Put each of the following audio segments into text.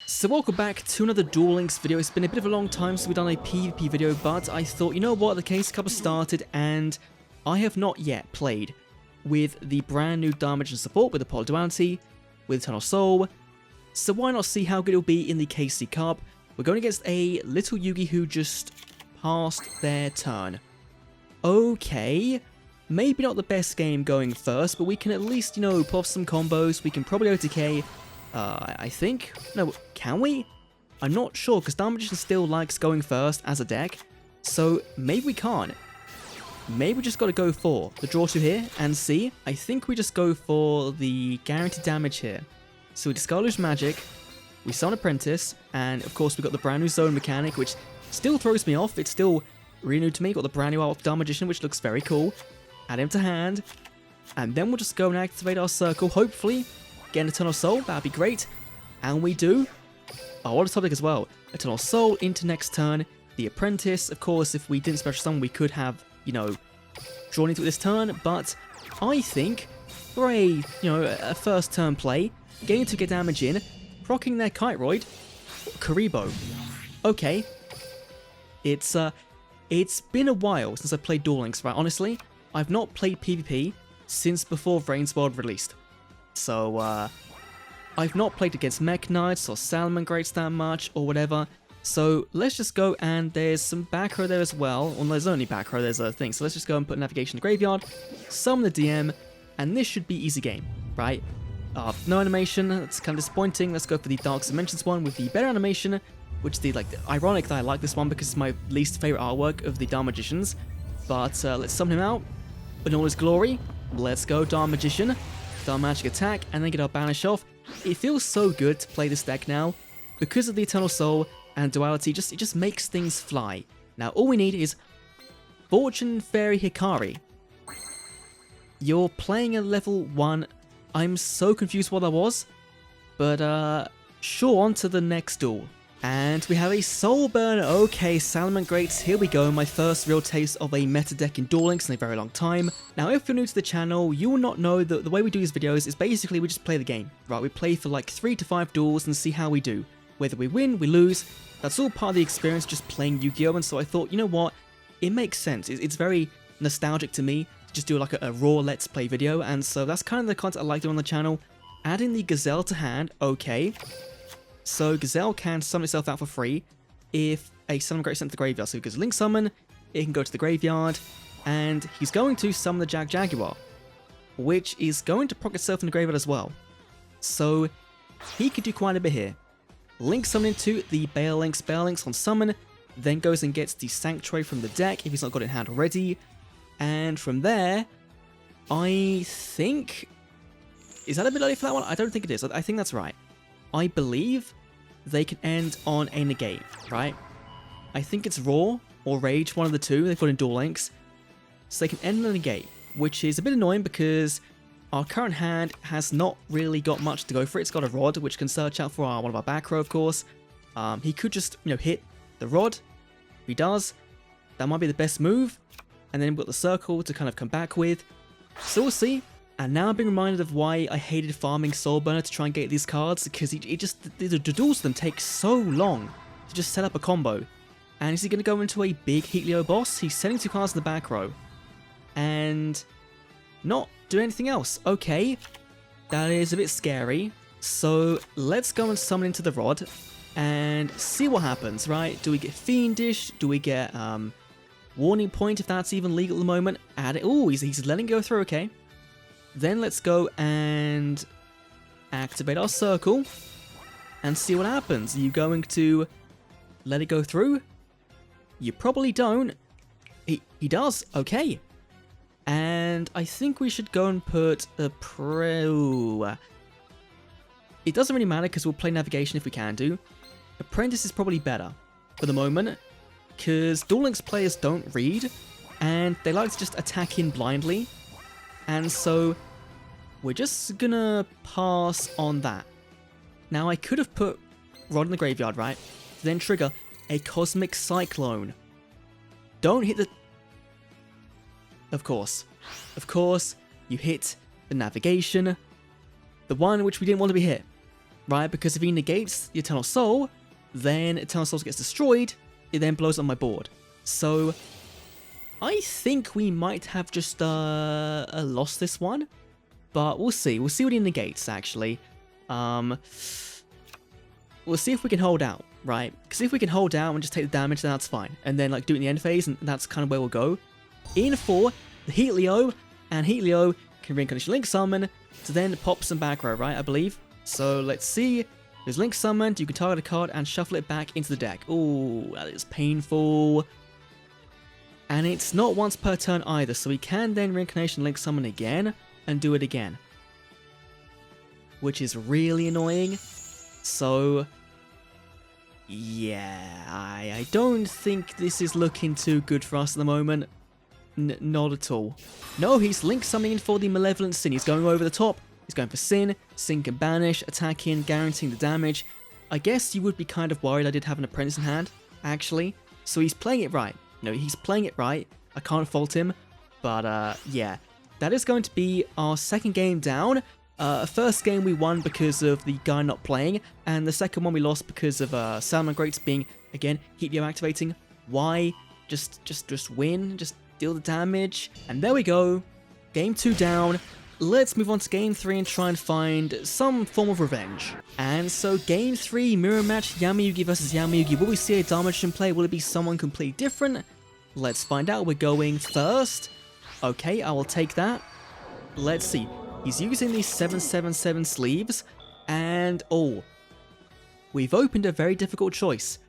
So welcome back to another Duel Links video. It's been a bit of a long time since we've done a PvP video, but I thought, you know what, the Case Cup has started and I have not yet played with the brand new damage and support with the Polar Duality, with Eternal Soul, so why not see how good it'll be in the KC Cup. We're going against a little Yugi who just passed their turn. Okay, maybe not the best game going first, but we can at least, you know, pull off some combos. We can probably OTK. I think? No, can we? I'm not sure, because Damagation still likes going first as a deck, so maybe we can't. Maybe we just got to go for the draw two here and see. I think we just go for the guaranteed damage here. So we discard Lose Magic, we summon Apprentice, and of course we got the brand new Zone mechanic, which still throws me off. It's still really new to me. Got the brand new Art of Damagician, which looks very cool. Add him to hand, and then we'll just go and activate our circle, hopefully. Get an Eternal Soul, that'd be great. And we do. Oh, what a topic as well. Eternal Soul into next turn. The Apprentice, of course, if we didn't special summon, we could have, you know, drawn into it this turn. But I think for a first turn play, getting to get damage in, proccing their Kiteroid, Karibo. Okay. It's been a while since I played Duel Links, right? Honestly, I've not played PvP since before Vrain's World released. So, I've not played against Mech Knights or Salamangreats that much or whatever. So, let's just go, and there's some back row there as well. Well, there's only back row, there's a thing. So let's just go and put Navigation in the Graveyard, summon the DM, and this should be easy game, right? No animation, that's kind of disappointing. Let's go for the Dark Dimensions one with the better animation, which is ironic that I like this one because it's my least favorite artwork of the Dark Magicians. But let's summon him out in all his glory. Let's go, Dark Magician. Our magic attack, and then get our banish off. It feels so good to play this deck now because of the Eternal Soul and Duality. It just makes things fly. Now all we need is Fortune Fairy Hikari. You're playing a level 1. I'm so confused what that was, but sure, on to the next duel. And we have a Soul Burner. Okay, Salamangreats, here we go. My first real taste of a meta deck in Duel Links in a very long time. Now, if you're new to the channel, you will not know that the way we do these videos is basically we just play the game, right? We play for like 3 to 5 duels and see how we do. Whether we win, we lose, that's all part of the experience just playing Yu-Gi-Oh! And so I thought, you know what? It makes sense. It's very nostalgic to me to just do like a raw Let's Play video, and so that's kind of the content I like doing on the channel. Adding the Gazelle to hand, okay. So Gazelle can summon itself out for free if a Salamangreat is sent to the graveyard. So he goes Link Summon, it can go to the graveyard, and he's going to summon the Jaguar, which is going to proc itself in the graveyard as well. So he could do quite a bit here. Link Summon into the Bale Links on summon, then goes and gets the Sanctuary from the deck if he's not got it in hand already. And from there, I think... Is that a bit early for that one? I don't think it is. I think that's right. I believe they can end on a negate, right? I think it's Raw or Rage, one of the two. They've got in Duel Links. So they can end on a negate, which is a bit annoying because our current hand has not really got much to go for it. It's got a Rod, which can search out for one of our back row, of course. He could just, you know, hit the Rod. If he does, that might be the best move. And then we've got the Circle to kind of come back with. So we'll see. And now I'm being reminded of why I hated farming Soul Burner to try and get these cards, because the duels with them take so long to just set up a combo. And is he going to go into a big Helio boss? He's sending 2 cards in the back row. And not do anything else. Okay, that is a bit scary. So let's go and summon into the Rod and see what happens, right? Do we get Fiendish? Do we get Warning Point, if that's even legal at the moment? Add it. Oh, he's letting it go through, okay. Then let's go and activate our circle and see what happens. Are you going to let it go through? You probably don't. He does. Okay. And I think we should go and put a pro. It doesn't really matter because we'll play Navigation if we can do. Apprentice is probably better for the moment because Duel Links players don't read and they like to just attack in blindly. And so we're just gonna pass on that. Now I could have put Rod in the graveyard, right? Then trigger a Cosmic Cyclone. Don't hit the... Of course, you hit the Navigation. The one which we didn't want to be hit. right? Because if he negates the Eternal Soul, then Eternal Soul gets destroyed, it then blows on my board. So I think we might have just lost this one, but we'll see. We'll see what he negates, actually. We'll see if we can hold out, right? Because if we can hold out and just take the damage, then that's fine. And then like do it in the end phase, and that's kind of where we'll go. In for the Heatleo, and Heatleo can Reincarnation Link Summon to then pop some back row, right? I believe. So let's see. There's Link Summoned, you can target a card and shuffle it back into the deck. Ooh, that is painful. And it's not once per turn either, so we can then Reincarnation Link Summon again and do it again. Which is really annoying. So yeah, I don't think this is looking too good for us at the moment. Not at all. No, he's Link Summoning for the Malevolent Sin. He's going over the top. He's going for Sin. Sin can banish, attacking, guaranteeing the damage. I guess you would be kind of worried I did have an Apprentice in hand, actually. So he's playing it right. No, he's playing it right. I can't fault him. But yeah, that is going to be our second game down. First game we won because of the guy not playing, and the second one we lost because of Salmon Greats being, again, Heatleo activating. Why? Just win, just deal the damage, and there we go. Game 2 down. Let's move on to Game 3 and try and find some form of revenge. And so Game 3, mirror match, Yamayugi versus Yamayugi. Will we see a Dharmagician play? Will it be someone completely different? Let's find out. We're going first. Okay, I will take that. Let's see. He's using these 777 sleeves, and oh, we've opened a very difficult choice.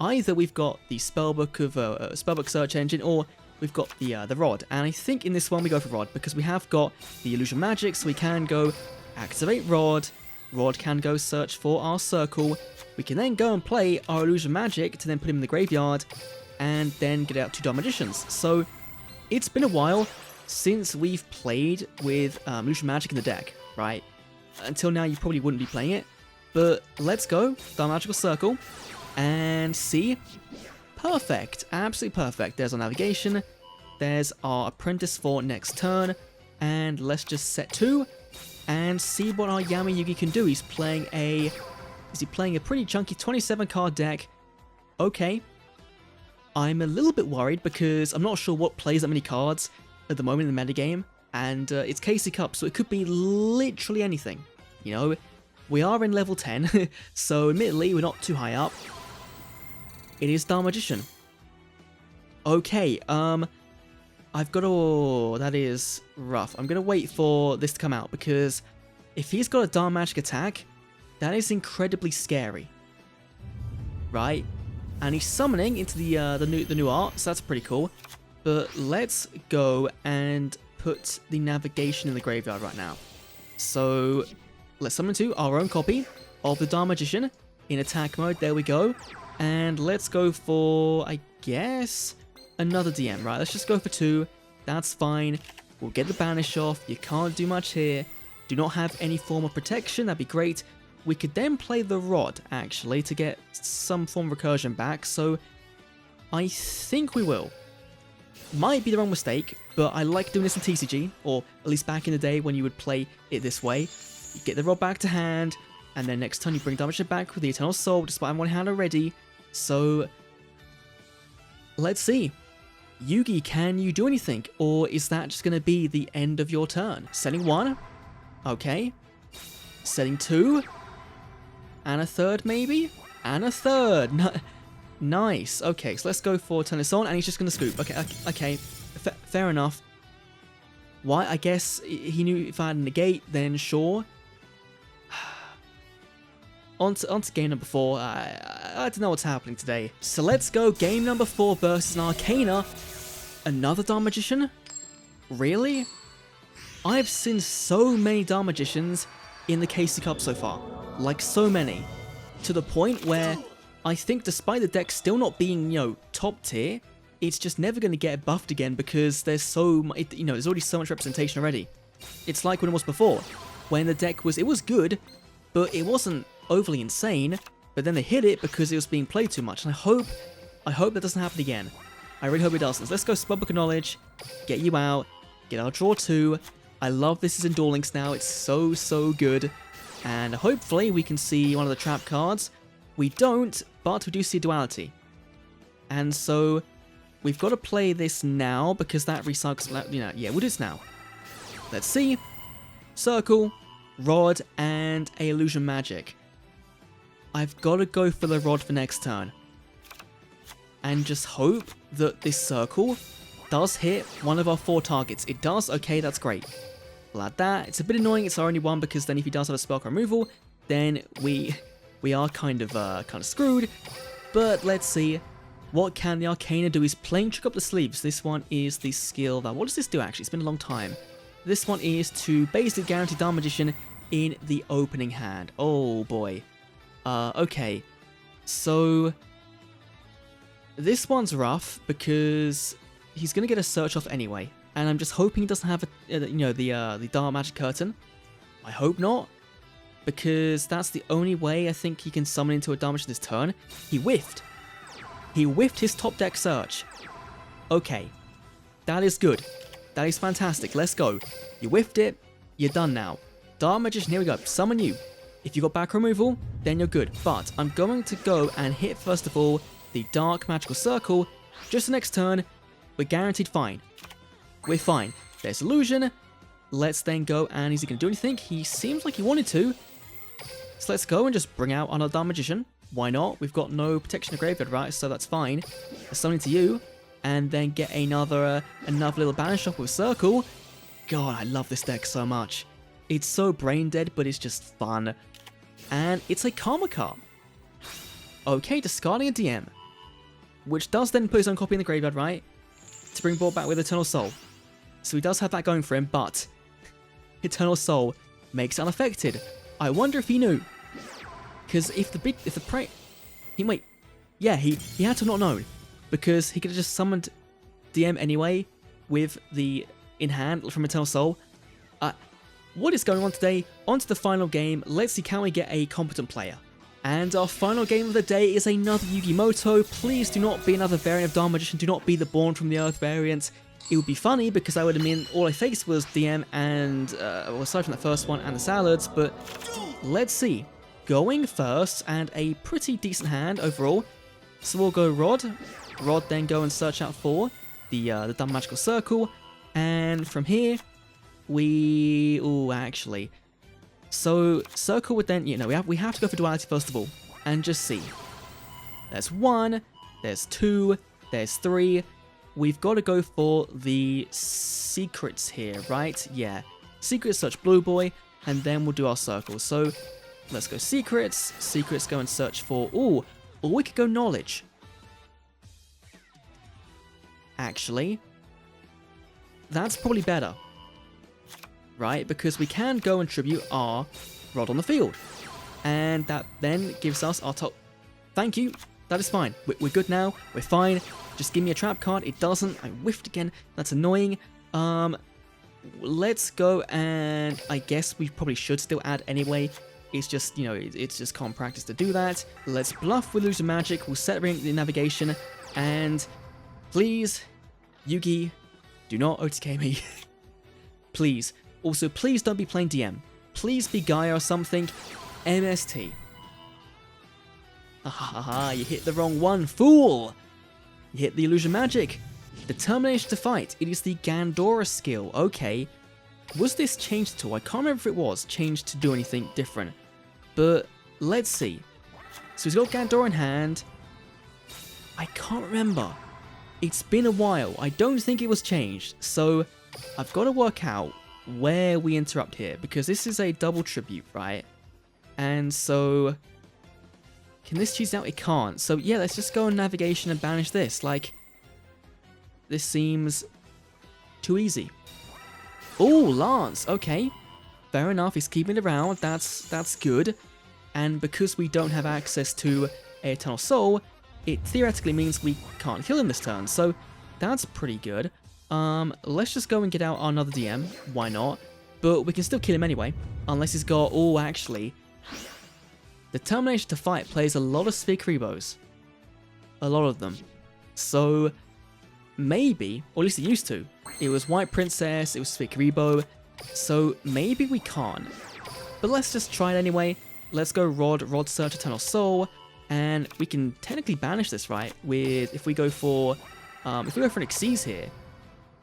Either we've got the spellbook of spellbook search engine, or we've got the rod. And I think in this one we go for rod because we have got the illusion magic, so we can go activate rod. Rod can go search for our circle. We can then go and play our illusion magic to then put him in the graveyard, and then get out 2 Dharmagicians. So it's been a while since we've played with illusion magic in the deck, right? Until now you probably wouldn't be playing it, but let's go, Magical Circle, and see. Perfect, absolutely perfect. There's our navigation, there's our apprentice for next turn, and let's just set 2 and see what our Yamayugi can do. He's playing a pretty chunky 27 card deck. Okay, I'm a little bit worried because I'm not sure what plays that many cards at the moment in the metagame, and it's KC Cup, so it could be literally anything. You know, we are in level 10, so admittedly we're not too high up. It is Dharmagician. Okay, I've got to... Oh, that is rough. I'm going to wait for this to come out, because if he's got a Dharma Magic attack, that is incredibly scary. Right? And he's summoning into the new art, so that's pretty cool. But let's go and put the navigation in the graveyard right now. So let's summon to our own copy of the Dharmagician in attack mode. There we go. And let's go for, I guess, another DM, right? Let's just go for 2. That's fine. We'll get the banish off. You can't do much here. Do not have any form of protection. That'd be great. We could then play the rod, actually, to get some form of recursion back. So I think we will. Might be the wrong mistake, but I like doing this in TCG, or at least back in the day when you would play it this way. You get the rod back to hand, and then next turn you bring damage back with the Eternal Soul, despite having one hand already. So let's see. Yugi, can you do anything, or is that just going to be the end of your turn? Setting 1. Okay. Setting 2. And a 3rd, maybe? And a 3rd. No. Nice. Okay, so let's go for turn this on, and he's just going to scoop. Okay. Fair enough. Why? I guess he knew if I had a negate, then sure. On to game number 4. I don't know what's happening today. So let's go game number 4 versus an Arcana. Another Dharmagician? Really? I've seen so many Dharmagicians in the KC Cup so far. Like, so many. To the point where I think despite the deck still not being, you know, top tier, it's just never going to get buffed again because there's there's already so much representation already. It's like when it was before, when the deck was good, but it wasn't overly insane, but then they hit it because it was being played too much, and I hope that doesn't happen again. I really hope it doesn't. So let's go Spellbook of Knowledge, get you out, get our draw 2. I love this is in Duel Links now, it's so good. And hopefully we can see one of the trap cards. We don't, but we do see duality. And so we've got to play this now because that recycles, yeah, we'll do this now. Let's see. Circle, Rod, and a Illusion Magic. I've got to go for the Rod for next turn. And just hope that this Circle does hit one of our 4 targets. It does? Okay, that's great. We'll add that. It's a bit annoying it's our only one because then if he does have a spell removal, then we are kind of screwed. But let's see. What can the Arcana do? He's playing Trick Up the Sleeves. This one is the skill that... What does this do actually? It's been a long time. This one is to basically guarantee Dark Magician in the opening hand. Oh boy. Okay. So... This one's rough because he's going to get a search off anyway. And I'm just hoping he doesn't have, the Dark Magic Curtain. I hope not. Because that's the only way I think he can summon into a Dark Magician this turn. He whiffed. He whiffed his top deck search. Okay. That is good. That is fantastic. Let's go. You whiffed it. You're done now. Dark Magician, here we go. Summon you. If you got back removal, then you're good. But I'm going to go and hit, first of all, the Dark Magical Circle. Just the next turn, we're guaranteed fine. We're fine. There's Illusion. Let's then go, and is he going to do anything? He seems like he wanted to. So let's go and just bring out another Dark Magician. Why not? We've got no protection of graveyard, right? So that's fine. Let's summon to you, and then get another little banish off with Circle. God, I love this deck so much. It's so brain dead, but it's just fun. And it's a Karma card. Okay, discarding a DM. Which does then put his own copy in the graveyard, right? To bring board back with Eternal Soul. So he does have that going for him, but Eternal Soul makes it unaffected. I wonder if he knew. Because if the prey... Wait. Yeah, he had to not known. Because he could have just summoned DM anyway with the in hand from Eternal Soul. What is going on today? On to the final game. Let's see, can we get a competent player? And our final game of the day is another Yu-Gi-Moto. Please do not be another variant of Dark Magician. Do not be the Born from the Earth variant. It would be funny because that would have meant all I faced was DM and, well, aside from that first one and the salads, but let's see. Going first, and a pretty decent hand overall. So we'll go Rod. Rod then go and search out for the Dark Magical Circle. And from here, we... Oh, actually... So, Circle would then, we have to go for Duality first of all, and just see. There's 1, there's 2, there's 3. We've got to go for the secrets here, right? Yeah. Secrets, search Blue Boy, and then we'll do our Circle. So, let's go Secrets. Secrets, go and search for... Ooh, or we could go Knowledge. Actually, that's probably better. Right, because we can go and tribute our Rod on the field. And that then gives us our top... Thank you, that is fine. We're good now, we're fine. Just give me a trap card, it doesn't. I whiffed again, that's annoying. Let's go, and I guess we probably should still add anyway. It's just, it's just common practice to do that. Let's bluff with Illusion Magic, we'll set the navigation, and please, Yugi, do not OTK me. Please. Also, please don't be playing DM. Please be Gaia or something. MST. Hahaha, you hit the wrong one, fool! You hit the Illusion Magic. Determination to fight. It is the Gandora skill. Okay. Was this changed at all? I can't remember if it was changed to do anything different. But let's see. So he's got Gandora in hand. I can't remember. It's been a while. I don't think it was changed. So I've got to work out where we interrupt here, because this is a double tribute, right? And so can this choose out? It can't. So yeah, let's just go on navigation and banish this. Like, this seems too easy. Oh, Lance. Okay, fair enough. He's keeping it around. That's good. And because we don't have access to a Eternal Soul, it theoretically means we can't kill him this turn. So that's pretty good. Let's just go and get out another DM. Why not? But we can still kill him anyway. Unless he's got... Oh, actually. Determination to Fight plays a lot of Sphere Kribos. A lot of them. So, maybe, or at least it used to. It was White Princess, it was Sphere Kribo. So, maybe we can't. but let's just try it anyway. Let's go Rod Search, Eternal Soul, and we can technically banish this, right? If we go for an Xyz here,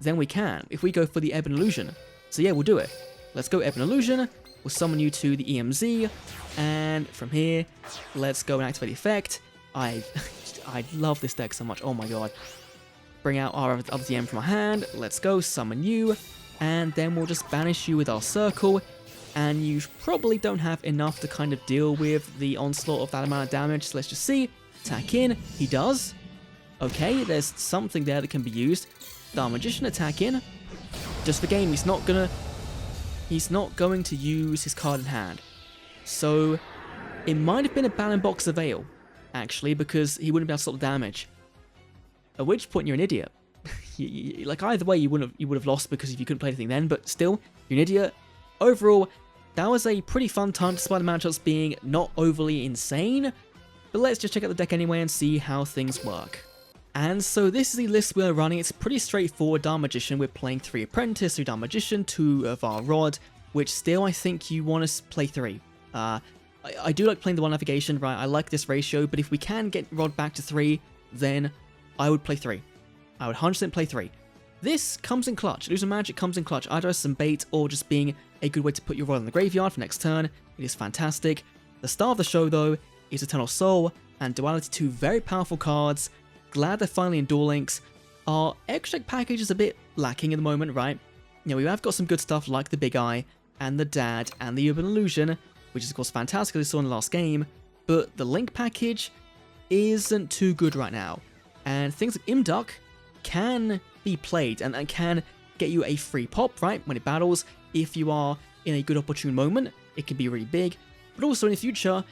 then we can. If we go for the Ebon Illusion, so yeah, we'll do it. Let's go Ebon Illusion. We'll summon you to the EMZ, and from here, let's go and activate the effect. I love this deck so much. Oh my god. Bring out our other DM from our hand. Let's go summon you, and then we'll just banish you with our circle. And you probably don't have enough to kind of deal with the onslaught of that amount of damage. So let's just see. Attack in. He does. Okay, there's something there that can be used. Dark Magician attack in. Just for game, he's not going to use his card in hand. So it might have been a Balan Box of Ale, actually, because he wouldn't be able to stop the damage. At which point you're an idiot. Like either way, you would have lost because if you couldn't play anything then, but still, you're an idiot. Overall, that was a pretty fun time despite the matchups being not overly insane, but let's just check out the deck anyway and see how things work. And so this is the list we're running. It's pretty straightforward. Dark Magician, we're playing 3 Apprentice, 3 Dark Magician, 2 of our Rod, which still I think you want to play 3. I do like playing the 1 Navigation, right? I like this ratio, but if we can get Rod back to 3, then I would play 3. I would 100% play 3. This comes in clutch. Illusion Magic comes in clutch, either as some bait or just being a good way to put your Rod in the graveyard for next turn. It is fantastic. The star of the show, though, is Eternal Soul and Duality, 2 very powerful cards. Glad they're finally in Duel Links. Our extra package is a bit lacking at the moment, right? You know, we have got some good stuff like the Big Eye and the Dad and the Urban Illusion, which is of course fantastic as we saw in the last game, but the Link package isn't too good right now. And things like Imduck can be played and can get you a free pop, right, when it battles. If you are in a good opportune moment, it can be really big, but also in the future,